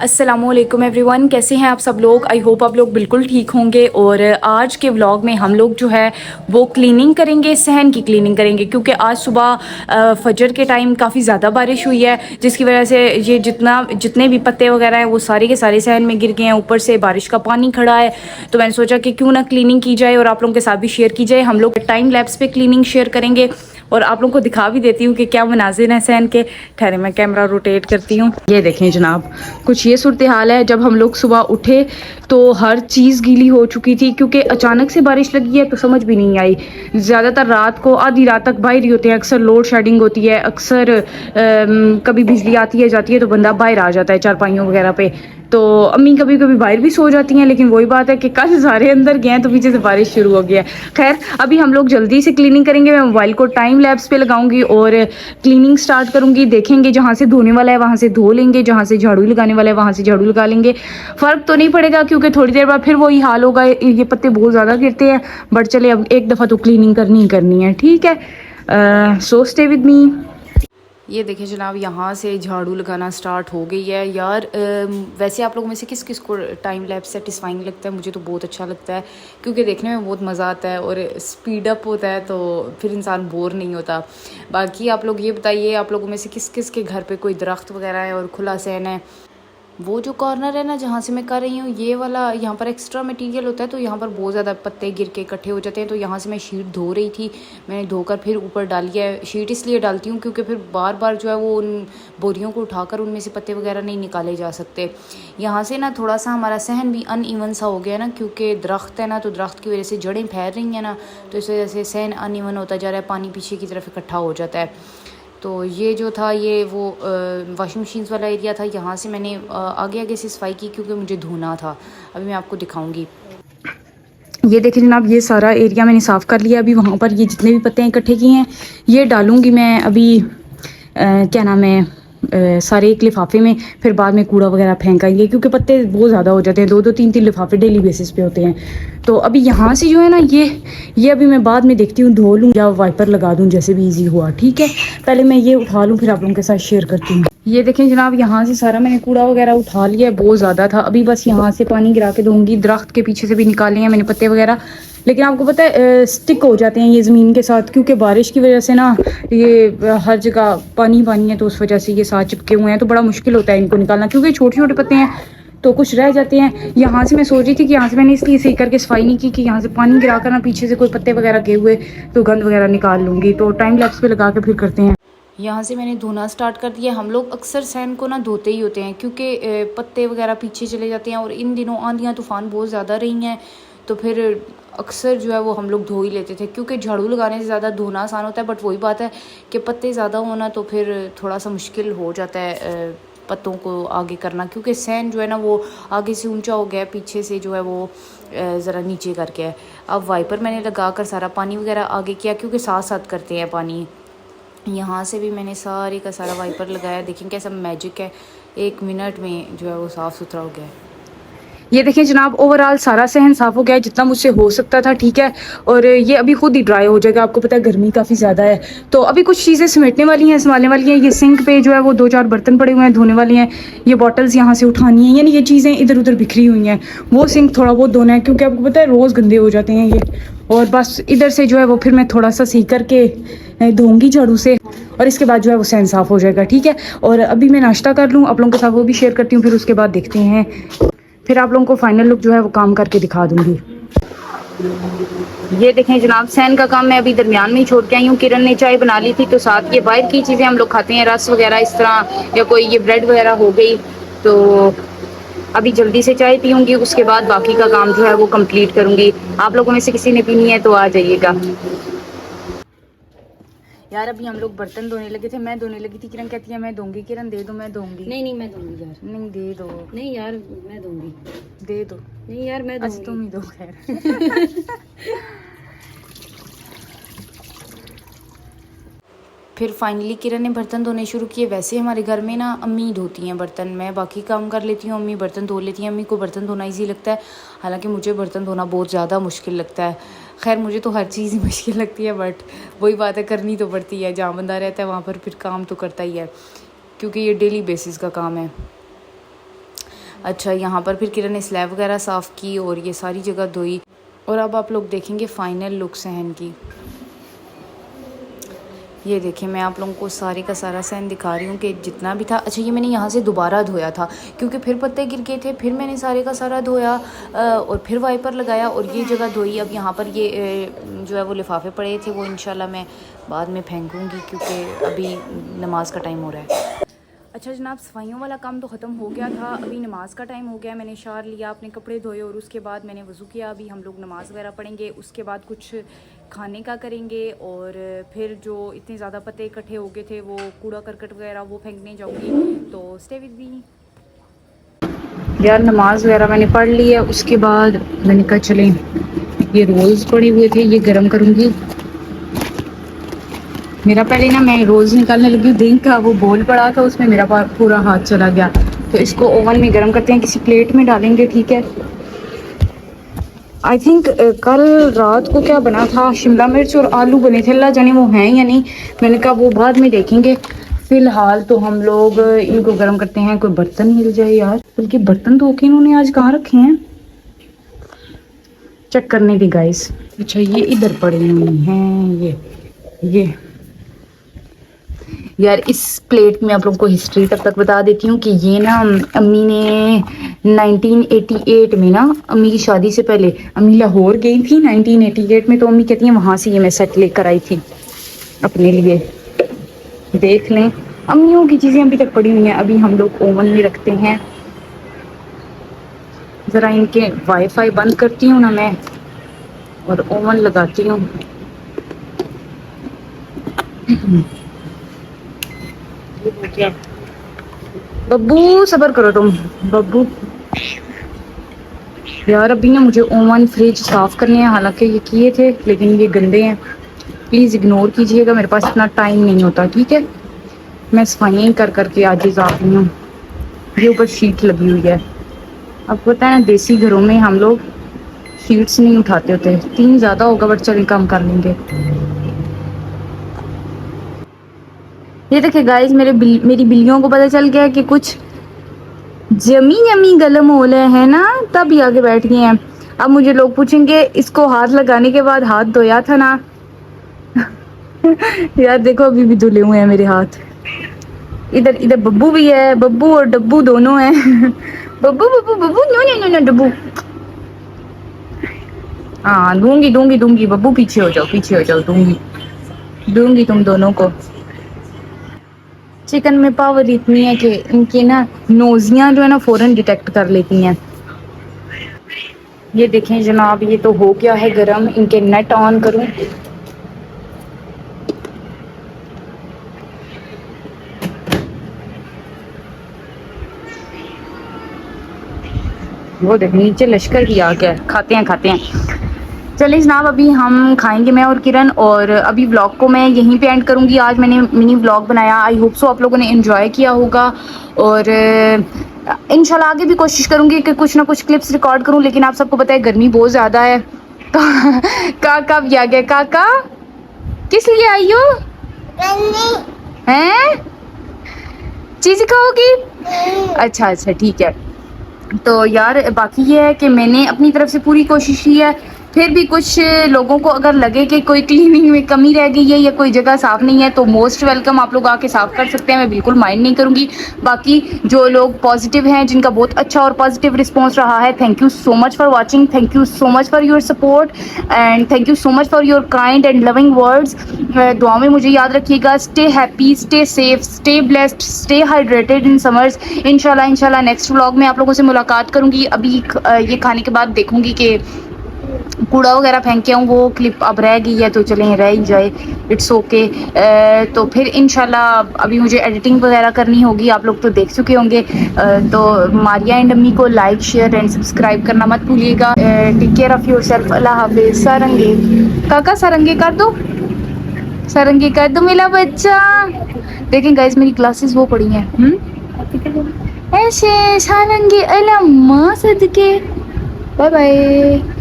अस्सलामुअलैकुम एवरीवन, कैसे हैं आप सब लोग। आई होप आप लोग बिल्कुल ठीक होंगे। और आज के व्लॉग में हम लोग जो है वो क्लीनिंग करेंगे, सहन की क्लीनिंग करेंगे, क्योंकि आज सुबह फजर के टाइम काफ़ी ज़्यादा बारिश हुई है, जिसकी वजह से ये जितने भी पत्ते वगैरह हैं वो सारे के सारे सहन में गिर गए हैं। ऊपर से बारिश का पानी खड़ा है, तो मैंने सोचा कि क्यों ना क्लीनिंग की जाए और आप लोगों के साथ भी शेयर की जाए। हम लोग टाइम लैप्स पे क्लीनिंग शेयर करेंगे और आप लोगों को दिखा भी देती हूँ कि क्या मनाजिर हैं सहन के। ठहरे मैं कैमरा रोटेट करती हूँ। ये देखें जनाब, कुछ ये सूरत हाल है। जब हम लोग सुबह उठे तो हर चीज़ गीली हो चुकी थी, क्योंकि अचानक से बारिश लगी है तो समझ भी नहीं आई। ज़्यादातर रात को आधी रात तक बाहर ही होते हैं, अक्सर लोड शेडिंग होती है, अक्सर कभी बिजली आती है जाती है तो बंदा बाहर आ जाता है चारपाइयों वगैरह पे। तो अम्मी कभी कभी बाहर भी सो जाती हैं, लेकिन वही बात है कि कल सारे अंदर गए हैं तो पीछे से बारिश शुरू हो गया है। खैर, अभी हम लोग जल्दी से क्लीनिंग करेंगे। मैं मोबाइल को टाइम लैप्स पे लगाऊंगी और क्लीनिंग स्टार्ट करूंगी। देखेंगे जहाँ से धोने वाला है वहाँ से धो लेंगे, जहाँ से झाड़ू लगाने वाला है वहाँ से झाड़ू लगा लेंगे। फ़र्क तो नहीं पड़ेगा, क्योंकि थोड़ी देर बाद फिर वही हाल होगा, ये पत्ते बहुत ज़्यादा गिरते हैं। बट चले, अब एक दफ़ा तो क्लीनिंग करनी ही करनी है, ठीक है। So stay with me. ये देखिए जनाब, यहाँ से झाड़ू लगाना स्टार्ट हो गई है। यार वैसे आप लोगों में से किस किस को टाइम लैप्स सेटिस्फाइंग लगता है? मुझे तो बहुत अच्छा लगता है, क्योंकि देखने में बहुत मज़ा आता है और स्पीड अप होता है, तो फिर इंसान बोर नहीं होता। बाकी आप लोग ये बताइए, आप लोगों में से किस किस के घर पे कोई दरख्त वगैरह है और खुला सहन है। वो जो कॉर्नर है ना जहाँ से मैं कर रही हूँ, ये वाला यहाँ पर एक्स्ट्रा मटेरियल होता है, तो यहाँ पर बहुत ज़्यादा पत्ते गिर के इकट्ठे हो जाते हैं। तो यहाँ से मैं शीट धो रही थी, मैंने धोकर फिर ऊपर डाली है। शीट इसलिए डालती हूँ क्योंकि फिर बार बार जो है वो उन बोरियों को उठाकर उनमें से पत्ते वगैरह नहीं निकाले जा सकते। यहाँ से ना थोड़ा सा हमारा सहन भी अनइवन सा हो गया ना, क्योंकि दरख्त है ना, तो दरख्त की वजह से जड़ें फैल रही हैं ना, तो इस वजह से सहन अनइवन होता जा रहा है, पानी पीछे की तरफ इकट्ठा हो जाता है। तो ये जो था ये वो वॉशिंग मशीन वाला एरिया था। यहाँ से मैंने आगे आगे से सफाई की क्योंकि मुझे धोना था। अभी मैं आपको दिखाऊंगी। ये देखिए जनाब, ये सारा एरिया मैंने साफ़ कर लिया। अभी वहाँ पर ये जितने भी पत्ते इकट्ठे किए हैं ये डालूंगी मैं अभी। क्या नाम है, सारे एक लिफाफे में, फिर बाद में कूड़ा वगैरह फेंकाएंगे, क्योंकि पत्ते बहुत ज़्यादा हो जाते हैं। दो दो तीन तीन लिफाफे डेली बेसिस पे होते हैं। तो अभी यहाँ से जो है ना ये अभी मैं बाद में देखती हूँ, धो लूँ या वाइपर लगा दूँ, जैसे भी इजी हुआ, ठीक है। पहले मैं ये उठा लूँ, फिर आप लोगों के साथ शेयर करती हूँ। ये देखें जनाब, यहाँ से सारा मैंने कूड़ा वगैरह उठा लिया है, बहुत ज़्यादा था। अभी बस यहाँ से पानी गिरा के दूँगी। दरख्त के पीछे से भी निकाले हैं मैंने पत्ते वगैरह, लेकिन आपको पता है स्टिक हो जाते हैं ये ज़मीन के साथ, क्योंकि बारिश की वजह से ना ये हर जगह पानी पानी है, तो उस वजह से ये साथ चिपके हुए हैं। तो बड़ा मुश्किल होता है इनको निकालना, क्योंकि छोटे छोटे पत्ते हैं तो कुछ रह जाते हैं। यहाँ से मैं सोच रही थी कि यहाँ से मैंने इसलिए सही करके सफाई नहीं की कि यहाँ से पानी गिरा कर ना पीछे से कोई पत्ते वगैरह गए हुए तो गंद वगैरह निकाल लूँगी। तो टाइम लैप्स पे लगा के फिर करते हैं। यहाँ से मैंने धोना स्टार्ट कर दिया। हम लोग अक्सर सहन को ना धोते ही होते हैं, क्योंकि पत्ते वगैरह पीछे चले जाते हैं, और इन दिनों आंधियाँ तूफ़ान बहुत ज़्यादा रही हैं, तो फिर अक्सर जो है वो हम लोग धो ही लेते थे, क्योंकि झाड़ू लगाने से ज़्यादा धोना आसान होता है। बट वही बात है कि पत्ते ज़्यादा होना तो फिर थोड़ा सा मुश्किल हो जाता है पत्तों को आगे करना, क्योंकि सहन जो है ना वो आगे से ऊंचा हो गया है, पीछे से जो है वो ज़रा नीचे करके है। अब वाइपर मैंने लगा कर सारा पानी वगैरह आगे किया, क्योंकि साथ साथ करते हैं पानी। यहाँ से भी मैंने सारे का सारा वाइपर लगाया। देखें कैसा मैजिक है, 1 मिनट में जो है वो साफ़ सुथरा हो गया है। ये देखें जनाब, ओवरऑल सारा सहन साफ़ हो गया है जितना मुझसे हो सकता था, ठीक है। और ये अभी खुद ही ड्राई हो जाएगा। आपको पता है गर्मी काफ़ी ज़्यादा है, तो अभी कुछ चीज़ें समेटने वाली हैं, संभालने वाली हैं। ये सिंक पे जो है वो 2-4 बर्तन पड़े हुए हैं, धोने वाले हैं। ये बॉटल्स यहाँ से उठानी है, यानी ये चीज़ें इधर उधर बिखरी हुई हैं। वो सिंक थोड़ा बहुत धोना है, क्योंकि आपको पता है रोज़ गंदे हो जाते हैं ये। और बस इधर से जो है वो फिर मैं थोड़ा सा सी करके धोऊंगी झाड़ू से, और इसके बाद जो है वो सहन साफ़ हो जाएगा, ठीक है। और अभी मैं नाश्ता कर लूँ, आप लोगों के साथ वो भी शेयर करती हूँ, फिर उसके बाद देखते हैं, फिर आप लोगों को फाइनल लुक जो है वो काम करके दिखा दूंगी। ये देखें जनाब, सहन का काम मैं अभी दरमियान में ही छोड़ के आई हूँ। किरण ने चाय बना ली थी, तो साथ ये बाहर की चीज़ें हम लोग खाते हैं, रस वगैरह इस तरह, या कोई ये ब्रेड वगैरह हो गई। तो अभी जल्दी से चाय पीऊँगी, उसके बाद बाकी का काम जो है वो कंप्लीट करूँगी। आप लोगों में से किसी ने पीनी है तो आ जाइएगा। यार अभी हम लोग बर्तन धोने लगे थे, मैं धोने लगी थी, किरण कहती है मैं दूंगी। किरण दे दो, मैं दूंगी। नहीं नहीं मैं दूंगी यार। नहीं दे दो। नहीं यार मैं दूंगी। दे दो। नहीं यार मैं दूंगी। तुम ही दो खैर। फिर फाइनली किरण ने बर्तन धोने शुरू किए। वैसे हमारे घर में ना अम्मी धोती हैं बर्तन, मैं बाकी काम कर लेती हूँ, अम्मी बर्तन धो लेती हैं। अम्मी को बर्तन धोना ईजी लगता है, हालांकि मुझे बर्तन धोना बहुत ज़्यादा मुश्किल लगता है। खैर मुझे तो हर चीज़ ही मुश्किल लगती है, बट वही बात है, करनी तो पड़ती है। जहाँ बंदा रहता है वहाँ पर फिर काम तो करता ही है, क्योंकि ये डेली बेसिस का काम है। अच्छा, यहाँ पर फिर किरण ने स्लैब वगैरह साफ़ की और ये सारी जगह धोई। और अब आप लोग देखेंगे फ़ाइनल लुक सहन की। ये देखिए, मैं आप लोगों को सारे का सारा सहन दिखा रही हूँ कि जितना भी था। अच्छा, ये मैंने यहाँ से दोबारा धोया था क्योंकि फिर पत्ते गिर गए थे, फिर मैंने सारे का सारा धोया और फिर वाइपर लगाया और ये जगह धोई। अब यहाँ पर ये जो है वो लिफाफे पड़े थे, वो इंशाल्लाह मैं बाद में फेंकूँगी क्योंकि अभी नमाज का टाइम हो रहा है। अच्छा जनाब, सफाइयों वाला काम तो ख़त्म हो गया था, अभी नमाज़ का टाइम हो गया। मैंने शार लिया, अपने कपड़े धोए और उसके बाद मैंने वज़ू किया। अभी हम लोग नमाज़ वगैरह पढ़ेंगे, उसके बाद कुछ खाने का करेंगे और फिर जो इतने ज़्यादा पत्ते इकट्ठे हो गए थे वो कूड़ा करकट वगैरह वो फेंकने जाऊँगी। तो स्टे विद मी। यार नमाज वगैरह मैंने पढ़ ली है, उसके बाद मैंने कहा चलें ये रोल्स पड़े हुए थे ये गर्म करूँगी। मेरा पहले ना मैं रोज़ निकालने लगी दिन का वो बोल पड़ा था, उसमें मेरा पूरा हाथ चला गया। तो इसको ओवन में गर्म करते हैं, किसी प्लेट में डालेंगे, ठीक है। आई थिंक कल रात को क्या बना था, शिमला मिर्च और आलू बने थे, अल्लाह जाने वो हैं या नहीं। मैंने कहा वो बाद में देखेंगे, फ़िलहाल तो हम लोग इनको गर्म करते हैं। कोई बर्तन मिल जाए यार, बल्कि बर्तन धो के इन्होंने आज कहाँ रखे हैं, चेक करने दी गाइस। अच्छा ये इधर पड़े हुए हैं, ये यार इस प्लेट में आप लोगों को हिस्ट्री तक बता देती हूँ कि ये ना अम्मी ने 1988 में ना, अम्मी की शादी से पहले अम्मी लाहौर गई थी 1988 में, तो अम्मी कहती हैं वहाँ से ये मैं सेट लेकर आई थी अपने लिए। देख लें, अम्मियों की चीज़ें अभी तक पड़ी हुई हैं। अभी हम लोग ओवन में रखते हैं, ज़रा इनके वाईफाई बंद करती हूँ ना मैं और ओवन लगाती हूँ। बब्बू सब्र करो तुम, बब्बू यार अभी ना मुझे ओवन फ्रिज साफ़ करने हैं, हालांकि ये किए थे लेकिन ये गंदे हैं, प्लीज़ इग्नोर कीजिएगा, मेरे पास इतना टाइम नहीं होता, ठीक है। मैं सफाइयाँ कर करके आजिज़ आ गई हूँ। ये ऊपर शीट लगी हुई है, आपको पता है ना देसी घरों में हम लोग शीट्स नहीं उठाते होते, 3 ज़्यादा होगा बट चलिए कम कर लेंगे। ये देखिए गाइस, मेरी बिल्लियों को पता चल गया कि कुछ जमी जमी गलम हो रहे हैं ना, तब ही आगे बैठ गए हैं। अब मुझे लोग पूछेंगे इसको हाथ लगाने के बाद हाथ धोया था ना यार देखो अभी भी धुले हुए हैं मेरे हाथ। इधर इधर बब्बू भी है, बब्बू और डब्बू दोनों हैं Babbu Babbu Babbu, no no no no Dabbu. हाँ दूंगी दूंगी दूंगी, बब्बू पीछे हो जाओ, दूंगी तुम दोनों को। चिकन में पावर इतनी है कि इनकी ना नोजियां जो है ना फ़ौरन डिटेक्ट कर लेती हैं। ये देखें जनाब, ये तो हो गया है गरम, इनके नेट ऑन करूं। वो देख नीचे लश्कर भी आ गया, खाते हैं। चलिए जनाब, अभी हम खाएंगे मैं और किरण, और अभी व्लॉग को मैं यहीं पे एंड करूँगी। आज मैंने मिनी व्लॉग बनाया, आई होप सो आप लोगों ने एंजॉय किया होगा और इंशाल्लाह आगे भी कोशिश करूँगी कि कुछ ना कुछ क्लिप्स रिकॉर्ड करूँ, लेकिन आप सबको पता है गर्मी बहुत ज़्यादा है। काका भी आ गया। काका किस लिए आई हो, हैं चीज़ खाओगी? अच्छा ठीक है। तो यार बाकी ये है कि मैंने अपनी तरफ से पूरी कोशिश की है, फिर भी कुछ लोगों को अगर लगे कि कोई क्लीनिंग में कमी रह गई है या कोई जगह साफ़ नहीं है तो मोस्ट वेलकम, आप लोग आके साफ़ कर सकते हैं, मैं बिल्कुल माइंड नहीं करूँगी। बाकी जो लोग पॉजिटिव हैं, जिनका बहुत अच्छा और पॉजिटिव रिस्पॉन्स रहा है, thank you so much for watching, thank you so much for your support and thank you so much for your kind and loving words. दुआ में मुझे याद रखिएगा। Stay happy, stay safe, stay blessed, stay hydrated in summers. इंशाल्लाह next vlog में आप लोगों से मुलाकात करूँगी। अभी ये खाने के बाद देखूँगी कि कूड़ा वगैरह फेंक के आऊँ, वो क्लिप अब रह गई है तो चलें रह ही जाए, इट्स ओके। तो फिर इंशाल्लाह अभी मुझे एडिटिंग वगैरह करनी होगी, आप लोग तो देख चुके होंगे। तो मारिया एंड अम्मी को लाइक शेयर एंड सब्सक्राइब करना मत भूलिएगा। टेक केयर ऑफ़ योरसेल्फ, अल्लाह हाफिज़। सारंगी काका, सारंगी कर दो, सारंगी कर दो मेरा बच्चा। देखें गाइस मेरी क्लासेस वो पड़ी हैं ऐसे सारंगी, अल्लाह माँ सदके, बाय बाय।